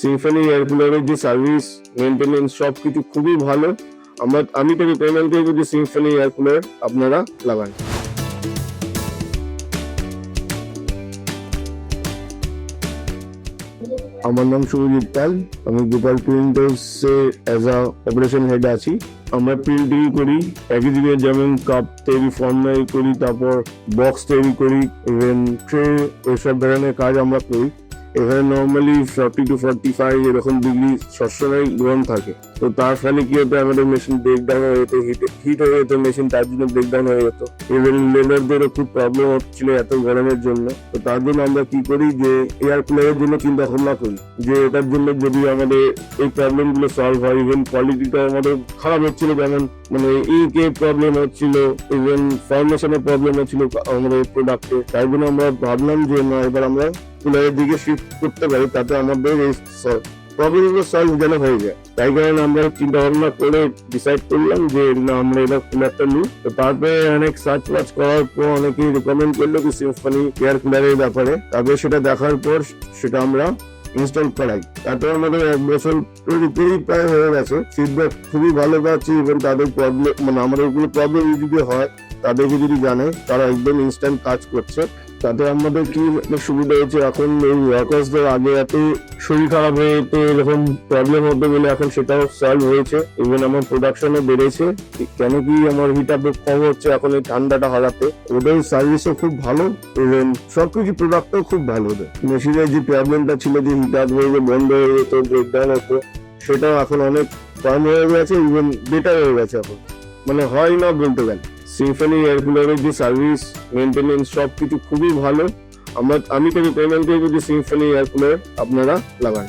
Symphony air কুলারের যে service maintenance সবকিছু খুবই ভালো। আমি তো রিকমেন্ড করবো যে সিম্ফনি এয়ার কুলার আপনারা লাগান। আমার নাম শুভজিৎ পাল, আমি Gopal printers as a operation head আছি। আমরা প্রিন্টিং করি, প্যাকেজিংয়ের যেমন কাপ তৈরি, ফর্মাল করি, তারপর বক্স তৈরি করি, ইভেন ট্রে, এসব ধরনের কাজ আমরা করি। এখানে নর্মালি 40 to 45 এরকম ডিগ্রি সবসময় গরম থাকে। তো তার ফলে কি হতো, আমাদের মেশিন ব্রেকডাউন হয়ে যেত, হিট হয়ে যেত মেশিন, তার জন্য ব্রেকডাউন হয়ে যেত। ইভেন লেবারদেরও খুব প্রবলেম হচ্ছিল এত গরমের জন্য। তো তার জন্য আমরা কি করি যে এয়ার কুলারের জন্য চিন্তা ভাবনা করি যে এটার জন্য যদি আমাদের এই প্রবলেম গুলো সলভ হয়। ইভেন কোয়ালিটিটা আমাদের খারাপ হচ্ছিল, যেমন মানে ইকে প্রবলেম হচ্ছিল, ইভেন ফর্মেশনের প্রবলেম হচ্ছিল আমাদের প্রোডাক্টে। তাই জন্য আমরা ভাবলাম যে না, এবার আমরা কুলারের দিকে শিফট করতে পারি, তাতে আমাদের এই প্রবলেমগুলো সলভ যেন হয়ে যায়। তাই কারণে আমরা চিন্তা ভাবনা করে ডিসাইড করলাম যে না, আমরা এবার কুলারটা নিই। তো তারপরে অনেক সার্চ ওয়াচ করার পর অনেকেই রেকমেন্ড করলো কি সিম্ফনি এয়ার কুলারের ব্যাপারে। তারপরে সেটা দেখার পর সেটা আমরা ইনস্টল করাই। তারপরে আমাদের 1 বছর প্রায় হয়ে গেছে। ফিডব্যাক খুবই ভালো পাচ্ছি। এবং তাদের প্রবলেম মানে আমাদের কোনো প্রবলেম যদি হয়, তাদেরকে যদি জানে, তারা একদম ইনস্ট্যান্ট কাজ করছে। তাতে আমাদের কি সুবিধা হয়েছে, এখন এই ওয়ার্কার্সদের আগে এত শরীর খারাপ হয়ে তো এরকম প্রবলেম হতে গেলে এখন সেটাও সলভ হয়েছে। ইভেন আমার প্রোডাকশনও বেড়েছে। কেন কি আমার হিট আপ কম হচ্ছে এখন এই ঠান্ডাটা হারাতে। ওদের সার্ভিসও খুব ভালো, ইভেন সবকিছু প্রোডাক্টও খুব ভালো। ওদের মেশিনের যে প্রবলেমটা ছিল যে হিট আপ হয়ে বন্ধ হয়ে যেত, ব্রেকডাউন হতো, সেটাও এখন অনেক কম হয়ে গেছে, ইভেন বেটার হয়ে গেছে এখন, মানে হয় না বলতে গেলে। সিম্ফনি এয়ার কুলারের যে সার্ভিস মেনটেনেন্স সবকিছু খুবই ভালো। আমি তো রিকমেন্ড করবো যে সিম্ফনি এয়ার কুলার আপনারা লাগান।